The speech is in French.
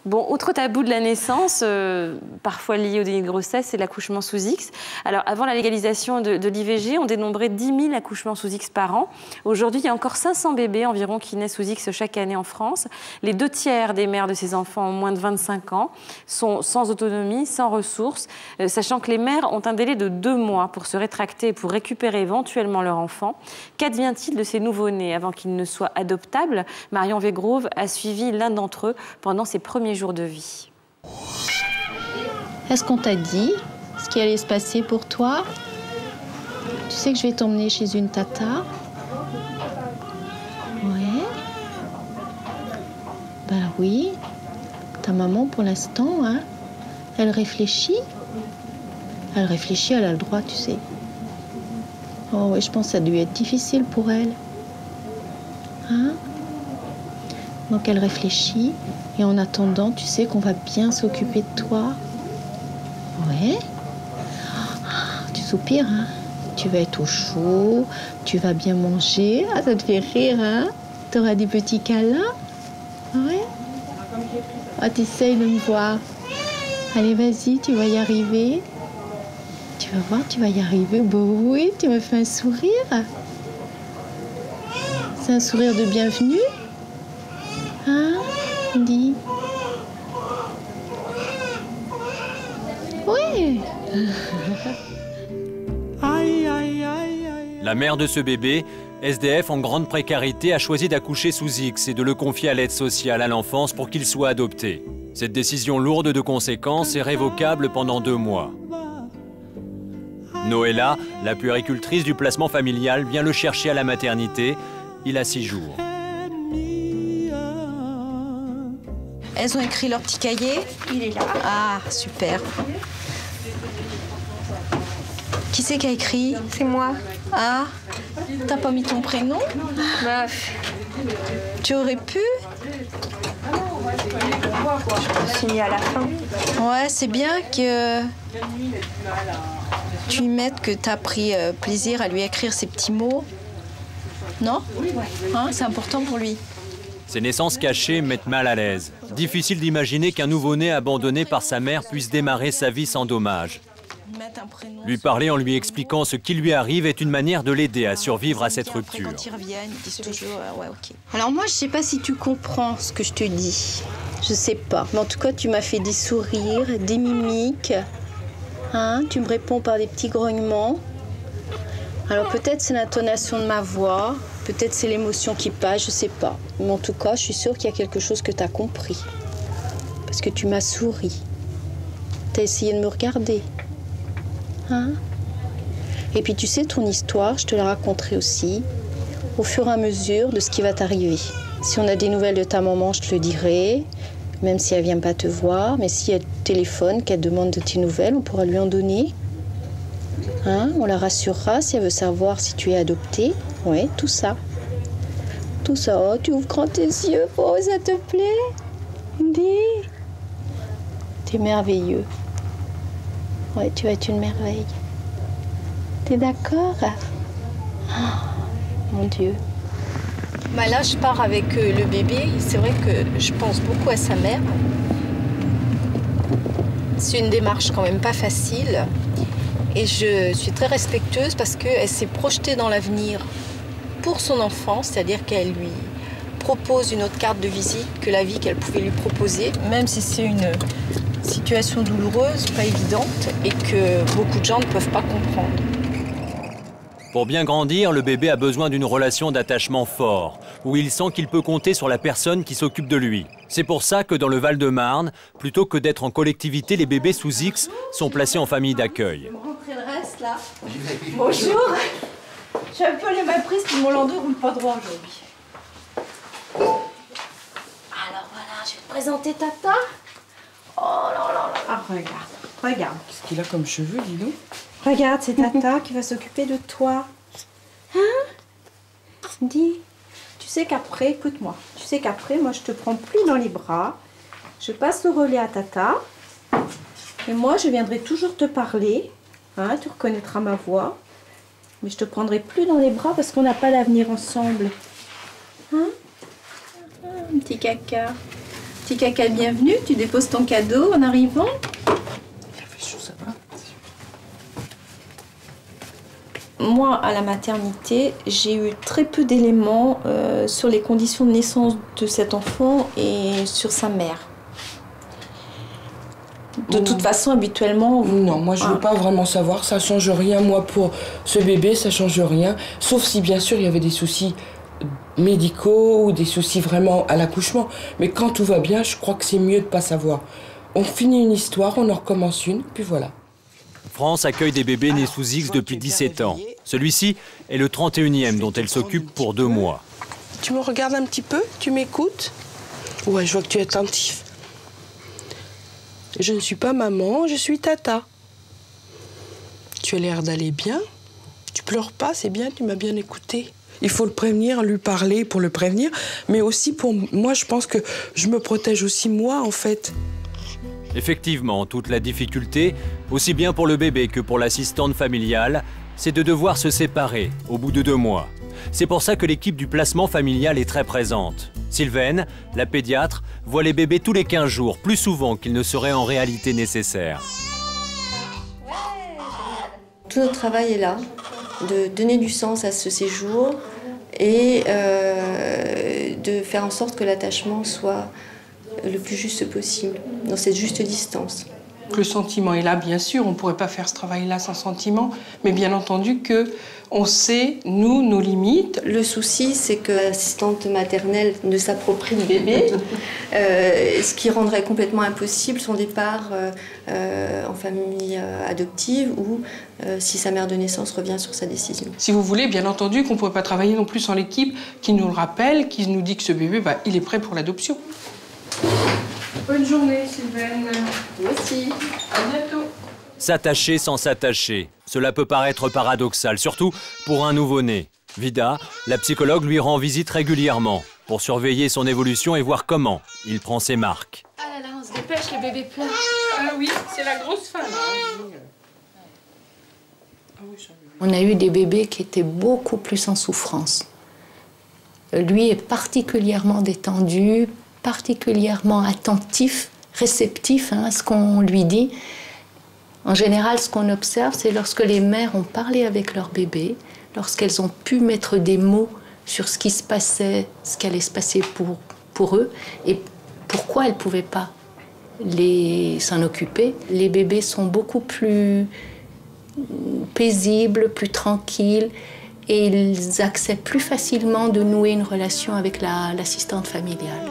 Bon, autre tabou de la naissance, parfois lié au déni de grossesse, c'est l'accouchement sous X. Alors, avant la légalisation de l'IVG, on dénombrait 10 000 accouchements sous X par an. Aujourd'hui, il y a encore 500 bébés environ qui naissent sous X chaque année en France. Les 2/3 des mères de ces enfants ont moins de 25 ans, sont sans autonomie, sans ressources, sachant que les mères ont un délai de 2 mois pour se rétracter et pour récupérer éventuellement leur enfant. Qu'advient-il de ces nouveau-nés avant qu'ils ne soient adoptables? Marion Wegrove a suivi l'un d'entre eux pendant ses premiers jours de vie. Est-ce qu'on t'a dit ce qui allait se passer pour toi? Tu sais que je vais t'emmener chez une tata? Ouais. Ben oui. Ta maman, pour l'instant, hein, elle réfléchit. Elle réfléchit, elle a le droit, tu sais. Oh oui, je pense que ça a dû être difficile pour elle. Hein? Donc elle réfléchit. Et en attendant, tu sais qu'on va bien s'occuper de toi. Ouais. Tu soupires, hein? Tu vas être au chaud, tu vas bien manger. Ah, ça te fait rire, hein? Tu auras des petits câlins. Ouais. Ah, t'essayes de me voir. Allez, vas-y, tu vas y arriver. Tu vas voir, tu vas y arriver. Bon, oui, tu me fais un sourire. C'est un sourire de bienvenue. Hein? Dis. Oui. La mère de ce bébé, SDF en grande précarité, a choisi d'accoucher sous X et de le confier à l'aide sociale à l'enfance pour qu'il soit adopté. Cette décision lourde de conséquences est révocable pendant 2 mois. Noëlla, la puéricultrice du placement familial, vient le chercher à la maternité. Il a 6 jours. Elles ont écrit leur petit cahier? Il est là. Ah, super. Qui c'est qui a écrit? C'est moi. Ah, t'as pas mis ton prénom? Bah, tu aurais pu? je suis mis à la fin. Ouais, c'est bien que tu y mettes que t'as pris plaisir à lui écrire ces petits mots. Non? Hein, c'est important pour lui. Ces naissances cachées mettent mal à l'aise. Difficile d'imaginer qu'un nouveau-né abandonné par sa mère puisse démarrer sa vie sans dommage. Lui parler en lui expliquant ce qui lui arrive est une manière de l'aider à survivre à cette rupture. Quand ils reviennent, ils disent toujours ouais, ok. Alors moi, je sais pas si tu comprends ce que je te dis. Je sais pas. Mais en tout cas, tu m'as fait des sourires, des mimiques. Hein? Tu me réponds par des petits grognements. Alors peut-être c'est l'intonation de ma voix, peut-être c'est l'émotion qui passe, je sais pas. Mais en tout cas, je suis sûre qu'il y a quelque chose que tu as compris. Parce que tu m'as souri. Tu as essayé de me regarder. Hein? Et puis tu sais, ton histoire, je te la raconterai aussi, au fur et à mesure de ce qui va t'arriver. Si on a des nouvelles de ta maman, je te le dirai, même si elle ne vient pas te voir. Mais si elle téléphone, qu'elle demande de tes nouvelles, on pourra lui en donner. Hein? On la rassurera si elle veut savoir si tu es adoptée. Oui, tout ça. Tout ça. Oh, tu ouvres grand tes yeux. Oh, ça te plaît? Dis. T'es merveilleux. Ouais, tu vas être une merveille. T'es d'accord? Oh, mon Dieu. Bah là, je pars avec le bébé. C'est vrai que je pense beaucoup à sa mère. C'est une démarche quand même pas facile. Et je suis très respectueuse parce qu'elle s'est projetée dans l'avenir pour son enfant, c'est-à-dire qu'elle lui propose une autre carte de visite que la vie qu'elle pouvait lui proposer, même si c'est une situation douloureuse, pas évidente, et que beaucoup de gens ne peuvent pas comprendre. Pour bien grandir, le bébé a besoin d'une relation d'attachement fort, où il sent qu'il peut compter sur la personne qui s'occupe de lui. C'est pour ça que dans le Val-de-Marne, plutôt que d'être en collectivité, les bébés sous X sont placés en famille d'accueil. Là. Bonjour. Je suis un peu les mains prises, puis mon landau ne roule pas droit aujourd'hui. Alors voilà, je vais te présenter Tata. Oh là là là. Ah, regarde. Qu'est-ce qu'il a comme cheveux, dis donc? Regarde, c'est Tata qui va s'occuper de toi. Hein? Dis. Tu sais qu'après, écoute-moi, tu sais qu'après, moi, je te prends plus dans les bras. Je passe le relais à Tata. Et moi, je viendrai toujours te parler. Hein, tu reconnaîtras ma voix, mais je te prendrai plus dans les bras parce qu'on n'a pas d'avenir ensemble. Hein? Un petit caca. Petit caca, bienvenue. Tu déposes ton cadeau en arrivant. Il fait chaud, ça va? Moi, à la maternité, j'ai eu très peu d'éléments sur les conditions de naissance de cet enfant et sur sa mère. De toute façon, habituellement... Non, moi je veux pas vraiment savoir, ça change rien. Moi, pour ce bébé, ça change rien. Sauf si, bien sûr, il y avait des soucis médicaux ou des soucis vraiment à l'accouchement. Mais quand tout va bien, je crois que c'est mieux de pas savoir. On finit une histoire, on en recommence une, puis voilà. France accueille des bébés nés sous X depuis 17 ans. Celui-ci est le 31e dont elle s'occupe pour 2 mois. Tu me regardes un petit peu? Tu m'écoutes? Ouais, je vois que tu es attentif. Je ne suis pas maman, je suis tata. Tu as l'air d'aller bien. Tu pleures pas, c'est bien, tu m'as bien écouté. Il faut le prévenir, lui parler pour le prévenir, mais aussi pour moi, je pense que je me protège aussi moi, en fait. Effectivement, toute la difficulté, aussi bien pour le bébé que pour l'assistante familiale, c'est de devoir se séparer au bout de 2 mois. C'est pour ça que l'équipe du placement familial est très présente. Sylvaine, la pédiatre, voit les bébés tous les 15 jours, plus souvent qu'il ne serait en réalité nécessaire. Tout notre travail est là, de donner du sens à ce séjour et de faire en sorte que l'attachement soit le plus juste possible, dans cette juste distance. Le sentiment est là, bien sûr, on ne pourrait pas faire ce travail-là sans sentiment, mais bien entendu qu'on sait, nous, nos limites. Le souci, c'est que l'assistante maternelle ne s'approprie le bébé, ce qui rendrait complètement impossible son départ en famille adoptive ou si sa mère de naissance revient sur sa décision. Si vous voulez, bien entendu qu'on ne pourrait pas travailler non plus sans l'équipe qui nous le rappelle, qui nous dit que ce bébé, il est prêt pour l'adoption. Bonne journée, Sylvaine. Merci. À bientôt. S'attacher sans s'attacher, cela peut paraître paradoxal, surtout pour un nouveau-né. Vida, la psychologue, lui rend visite régulièrement pour surveiller son évolution et voir comment il prend ses marques. Ah là là, on se dépêche, le bébé pleure. Ah oui, c'est la grosse fin, On a eu des bébés qui étaient beaucoup plus en souffrance. Lui est particulièrement détendu, particulièrement attentif, réceptif à ce qu'on lui dit. En général, ce qu'on observe, c'est lorsque les mères ont parlé avec leur bébé, lorsqu'elles ont pu mettre des mots sur ce qui se passait, ce qui allait se passer pour eux, et pourquoi elles ne pouvaient pas s'en occuper. Les bébés sont beaucoup plus paisibles, plus tranquilles, et ils acceptent plus facilement de nouer une relation avec l'assistante familiale.